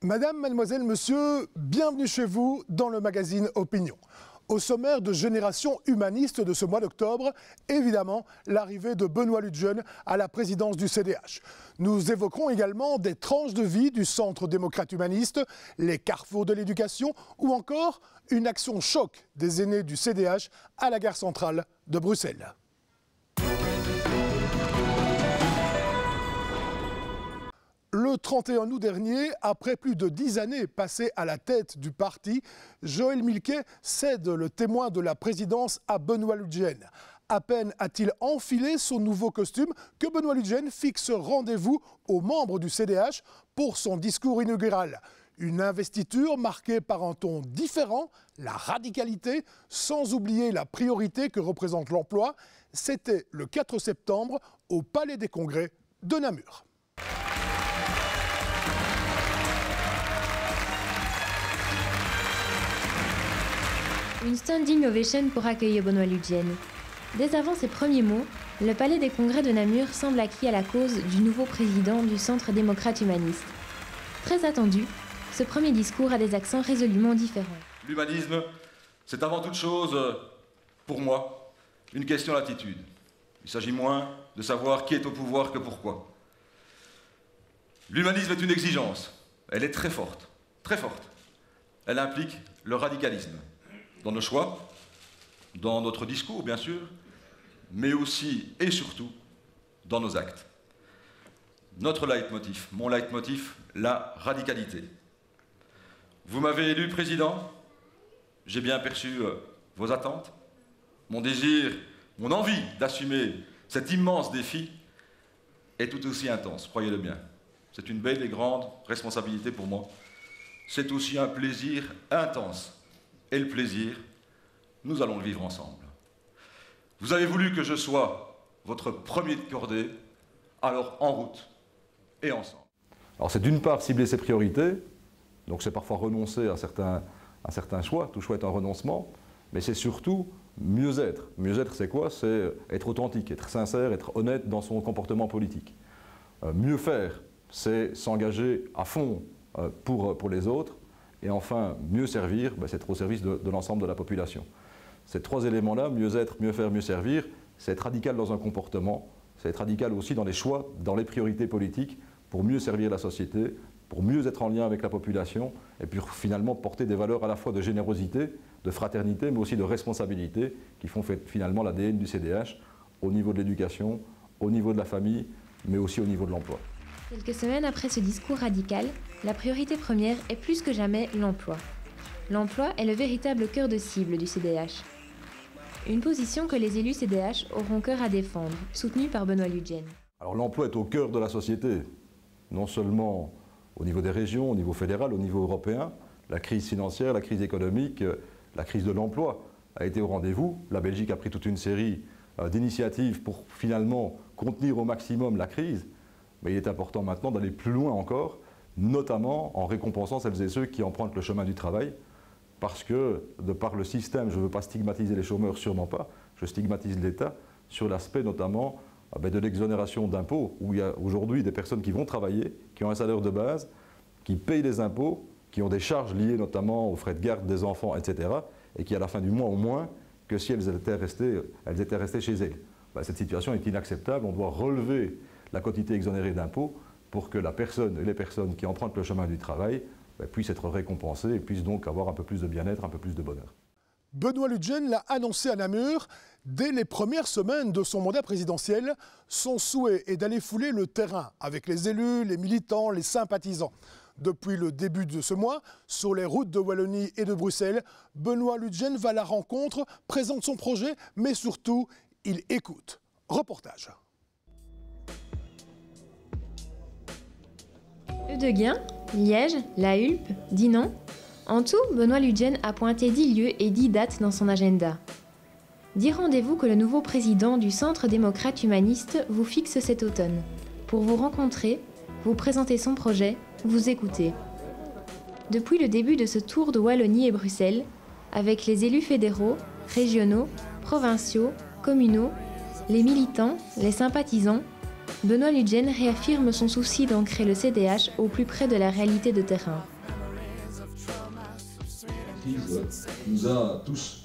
Madame, mademoiselle, monsieur, bienvenue chez vous dans le magazine Opinion. Au sommaire de Génération Humaniste de ce mois d'octobre, évidemment, l'arrivée de Benoît Luetgenen à la présidence du CDH. Nous évoquerons également des tranches de vie du Centre démocrate humaniste, les carrefours de l'éducation ou encore une action choc des aînés du CDH à la gare centrale de Bruxelles. Le 31 août dernier, après plus de 10 années passées à la tête du parti, Joël Milquet cède le témoin de la présidence à Benoît Luetgenen. À peine a-t-il enfilé son nouveau costume que Benoît Luetgenen fixe rendez-vous aux membres du CDH pour son discours inaugural. Une investiture marquée par un ton différent, la radicalité, sans oublier la priorité que représente l'emploi. C'était le 4 septembre au Palais des Congrès de Namur. Une standing ovation pour accueillir Benoît Luetgenen. Dès avant ses premiers mots, le Palais des Congrès de Namur semble acquis à la cause du nouveau président du Centre démocrate humaniste. Très attendu, ce premier discours a des accents résolument différents. L'humanisme, c'est avant toute chose, pour moi, une question d'attitude. Il s'agit moins de savoir qui est au pouvoir que pourquoi. L'humanisme est une exigence. Elle est très forte, très forte. Elle implique le radicalisme. Dans nos choix, dans notre discours, bien sûr, mais aussi et surtout dans nos actes. Notre leitmotiv, mon leitmotiv, la radicalité. Vous m'avez élu président, j'ai bien perçu vos attentes, mon désir, mon envie d'assumer cet immense défi est tout aussi intense, croyez-le bien. C'est une belle et grande responsabilité pour moi. C'est aussi un plaisir intense. Et le plaisir, nous allons le vivre ensemble. Vous avez voulu que je sois votre premier de cordée, alors en route et ensemble. Alors c'est d'une part cibler ses priorités, donc c'est parfois renoncer à certains choix, tout choix est un renoncement, mais c'est surtout mieux être. Mieux être, c'est quoi? C'est être authentique, être sincère, être honnête dans son comportement politique. Mieux faire, c'est s'engager à fond pour les autres. Et enfin, mieux servir, c'est être au service de l'ensemble de la population. Ces trois éléments-là, mieux être, mieux faire, mieux servir, c'est être radical dans un comportement, c'est être radical aussi dans les choix, dans les priorités politiques, pour mieux servir la société, pour mieux être en lien avec la population, et puis finalement porter des valeurs à la fois de générosité, de fraternité, mais aussi de responsabilité, qui font finalement l'ADN du CDH, au niveau de l'éducation, au niveau de la famille, mais aussi au niveau de l'emploi. Quelques semaines après ce discours radical, la priorité première est plus que jamais l'emploi. L'emploi est le véritable cœur de cible du CDH. Une position que les élus CDH auront cœur à défendre, soutenue par Benoît Luetgenen. Alors l'emploi est au cœur de la société, non seulement au niveau des régions, au niveau fédéral, au niveau européen. La crise financière, la crise économique, la crise de l'emploi a été au rendez-vous. La Belgique a pris toute une série d'initiatives pour finalement contenir au maximum la crise. Mais il est important maintenant d'aller plus loin encore, notamment en récompensant celles et ceux qui empruntent le chemin du travail, parce que, de par le système, je ne veux pas stigmatiser les chômeurs, sûrement pas, je stigmatise l'État sur l'aspect notamment de l'exonération d'impôts, où il y a aujourd'hui des personnes qui vont travailler, qui ont un salaire de base, qui payent des impôts, qui ont des charges liées notamment aux frais de garde des enfants, etc., et qui à la fin du mois ont moins que si elles étaient restées chez elles. Cette situation est inacceptable, on doit relever la quotité exonérée d'impôts pour que la personne et les personnes qui empruntent le chemin du travail puissent être récompensées et puissent donc avoir un peu plus de bien-être, un peu plus de bonheur. Benoît Luetgenen l'a annoncé à Namur. Dès les premières semaines de son mandat présidentiel, son souhait est d'aller fouler le terrain avec les élus, les militants, les sympathisants. Depuis le début de ce mois, sur les routes de Wallonie et de Bruxelles, Benoît Luetgenen va à la rencontre, présente son projet, mais surtout, il écoute. Reportage. Eudeguin, Liège, La Hulpe, Dinan. En tout, Benoît Luetgenen a pointé 10 lieux et 10 dates dans son agenda. 10 rendez-vous que le nouveau président du Centre démocrate humaniste vous fixe cet automne. Pour vous rencontrer, vous présenter son projet, vous écouter. Depuis le début de ce tour de Wallonie et Bruxelles, avec les élus fédéraux, régionaux, provinciaux, communaux, les militants, les sympathisants, Benoît Luetgenen réaffirme son souci d'ancrer le CDH au plus près de la réalité de terrain. crise nous a tous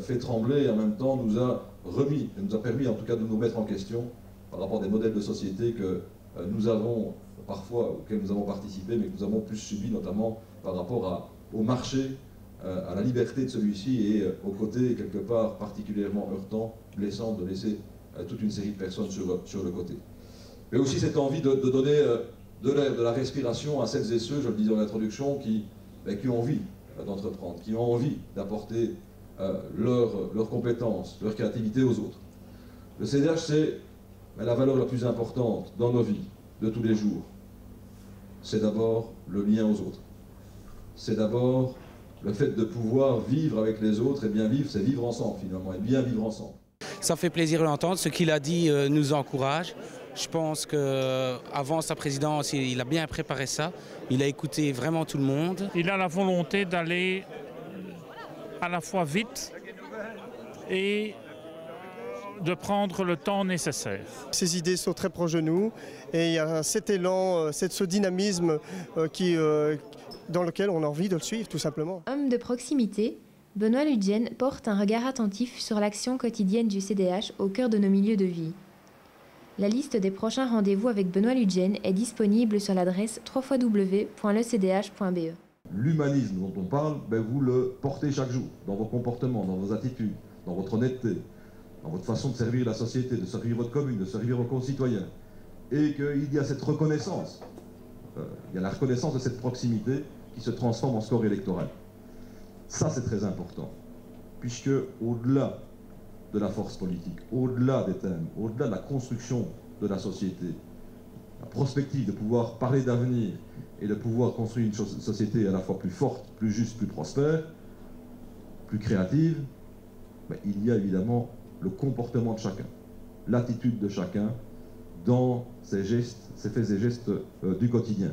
fait trembler et en même temps nous a remis, et nous a permis en tout cas de nous mettre en question par rapport à des modèles de société que nous avons parfois, auxquels nous avons participé, mais que nous avons plus subi, notamment par rapport au marché, à la liberté de celui-ci et au côté quelque part particulièrement heurtant, blessant de laisser toute une série de personnes sur le côté. Mais aussi cette envie de donner de l'air, de la respiration à celles et ceux, je le disais en introduction, qui ont envie d'entreprendre, qui ont envie d'apporter leurs compétences, leur créativité aux autres. Le CDH, c'est la valeur la plus importante dans nos vies de tous les jours. C'est d'abord le lien aux autres. C'est d'abord le fait de pouvoir vivre avec les autres, et bien vivre, c'est vivre ensemble finalement, et bien vivre ensemble. Ça fait plaisir de l'entendre, ce qu'il a dit nous encourage. Je pense qu'avant sa présidence, il a bien préparé ça, il a écouté vraiment tout le monde. Il a la volonté d'aller à la fois vite et de prendre le temps nécessaire. Ces idées sont très proches de nous et il y a cet élan, ce dynamisme dans lequel on a envie de le suivre tout simplement. Homme de proximité, Benoît Ludgen porte un regard attentif sur l'action quotidienne du CDH au cœur de nos milieux de vie. La liste des prochains rendez-vous avec Benoît Ludgen est disponible sur l'adresse www.lecdh.be. L'humanisme dont on parle, vous le portez chaque jour, dans vos comportements, dans vos attitudes, dans votre honnêteté, dans votre façon de servir la société, de servir votre commune, de servir vos concitoyens. Et qu'il y a cette reconnaissance, il y a la reconnaissance de cette proximité qui se transforme en score électoral. Ça, c'est très important, puisque au-delà de la force politique, au-delà des thèmes, au-delà de la construction de la société, la prospective de pouvoir parler d'avenir et de pouvoir construire une société à la fois plus forte, plus juste, plus prospère, plus créative, il y a évidemment le comportement de chacun, l'attitude de chacun dans ses gestes, ses faits et gestes du quotidien.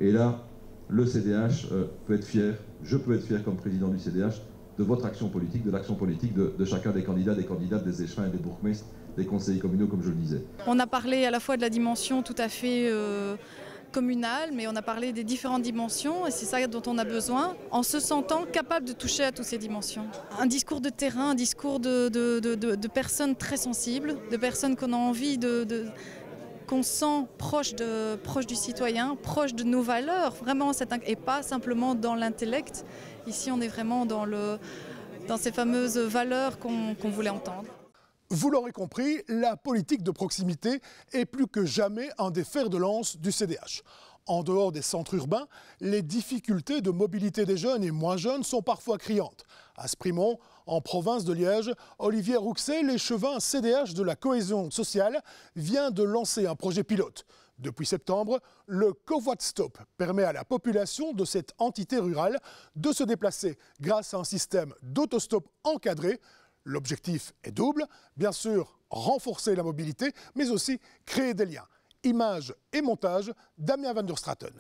Et là, le CDH peut être fier, je peux être fier comme président du CDH, de votre action politique, de l'action politique de chacun des candidats, des candidates, des échevins et des bourgmestres, des conseillers communaux, comme je le disais. On a parlé à la fois de la dimension tout à fait communale, mais on a parlé des différentes dimensions, et c'est ça dont on a besoin, en se sentant capable de toucher à toutes ces dimensions. Un discours de terrain, un discours de personnes très sensibles, de personnes qu'on a envie qu'on sent proche du citoyen, proche de nos valeurs, vraiment, et pas simplement dans l'intellect. Ici, on est vraiment dans ces fameuses valeurs qu'on voulait entendre. Vous l'aurez compris, la politique de proximité est plus que jamais un des fers de lance du CDH. En dehors des centres urbains, les difficultés de mobilité des jeunes et moins jeunes sont parfois criantes. À Sprimont, en province de Liège, Olivier Rouxet, l'échevin CDH de la cohésion sociale, vient de lancer un projet pilote. Depuis septembre, le Covoit-Stop permet à la population de cette entité rurale de se déplacer grâce à un système d'autostop encadré. L'objectif est double, bien sûr renforcer la mobilité, mais aussi créer des liens. Images et montage, Damien van der Straten.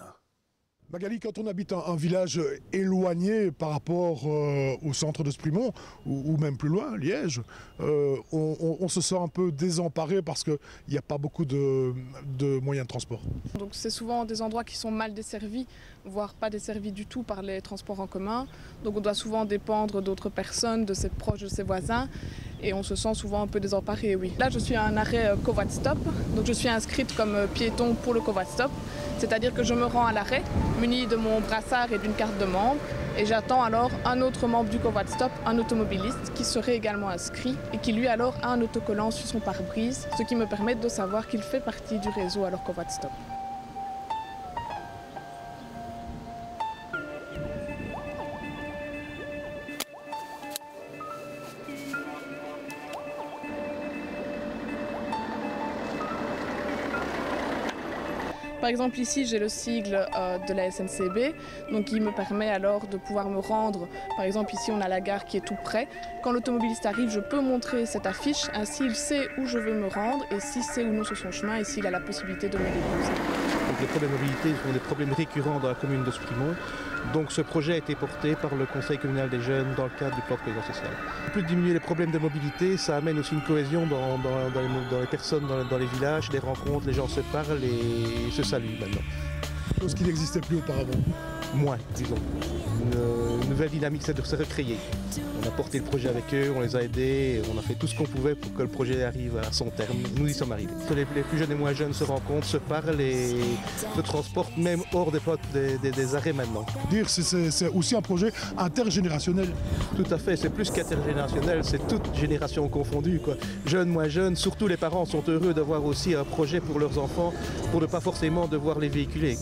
Magali, quand on habite un village éloigné par rapport au centre de Sprimont, ou même plus loin, Liège, on se sent un peu désemparé parce qu'il n'y a pas beaucoup de moyens de transport. Donc c'est souvent des endroits qui sont mal desservis, voire pas desservis du tout par les transports en commun. Donc on doit souvent dépendre d'autres personnes, de ses proches, de ses voisins, et on se sent souvent un peu désemparé, oui. Là je suis à un arrêt Covoit-Stop, donc je suis inscrite comme piéton pour le Covoit-Stop, c'est-à-dire que je me rends à l'arrêt, muni de mon brassard et d'une carte de membre, et j'attends alors un autre membre du Covoit-Stop, un automobiliste, qui serait également inscrit et qui lui alors a un autocollant sur son pare-brise, ce qui me permet de savoir qu'il fait partie du réseau alors Covoit-Stop. Par exemple ici j'ai le sigle de la SNCB, donc qui me permet alors de pouvoir me rendre, par exemple ici on a la gare qui est tout près. Quand l'automobiliste arrive, je peux montrer cette affiche, ainsi il sait où je veux me rendre et si c'est ou non sur son chemin et s'il a la possibilité de me déposer. Donc les problèmes de mobilité sont des problèmes récurrents dans la commune de Sprimont. Donc ce projet a été porté par le Conseil communal des jeunes dans le cadre du plan de cohésion sociale. Plus de diminuer les problèmes de mobilité, ça amène aussi une cohésion dans les personnes, dans les villages, les rencontres, les gens se parlent et se saluent maintenant. Chose qui n'existait plus auparavant. Moins, disons. Une nouvelle dynamique c'est de se recréer. On a porté le projet avec eux, on les a aidés, on a fait tout ce qu'on pouvait pour que le projet arrive à son terme. Nous y sommes arrivés. Les plus jeunes et moins jeunes se rencontrent, se parlent et se transportent même hors des arrêts maintenant. Dire c'est aussi un projet intergénérationnel. Tout à fait, c'est plus qu'intergénérationnel, c'est toute génération confondue, quoi. Jeunes, moins jeunes, surtout les parents sont heureux d'avoir aussi un projet pour leurs enfants, pour ne pas forcément devoir les véhiculer.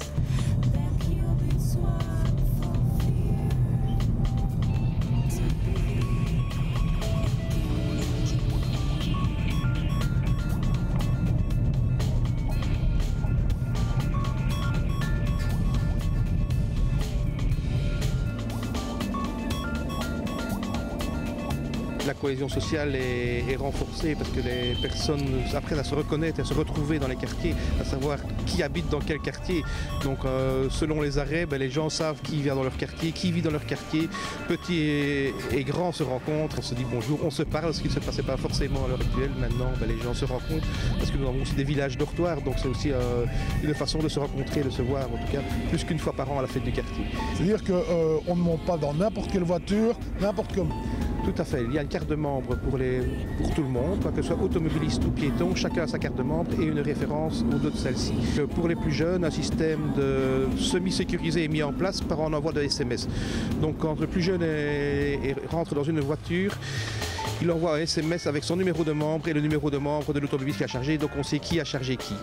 La cohésion sociale est renforcée parce que les personnes apprennent à se reconnaître, à se retrouver dans les quartiers, à savoir qui habite dans quel quartier. Donc selon les arrêts, les gens savent qui vient dans leur quartier, qui vit dans leur quartier. Petits et grands se rencontrent, on se dit bonjour, on se parle, ce qui ne se passait pas forcément à l'heure actuelle. Maintenant, les gens se rencontrent parce que nous avons aussi des villages dortoirs, donc c'est aussi une façon de se rencontrer, de se voir, en tout cas, plus qu'une fois par an à la fête du quartier. C'est-à-dire qu'on ne monte pas dans n'importe quelle voiture, n'importe comment. Tout à fait, il y a une carte de membre pour tout le monde, que ce soit automobiliste ou piéton, chacun a sa carte de membre et une référence au dos de celle-ci. Pour les plus jeunes, un système de semi-sécurisé est mis en place par un envoi de SMS. Donc quand le plus jeune rentre dans une voiture, il envoie un SMS avec son numéro de membre et le numéro de membre de l'automobiliste qui a chargé, donc on sait qui a chargé qui.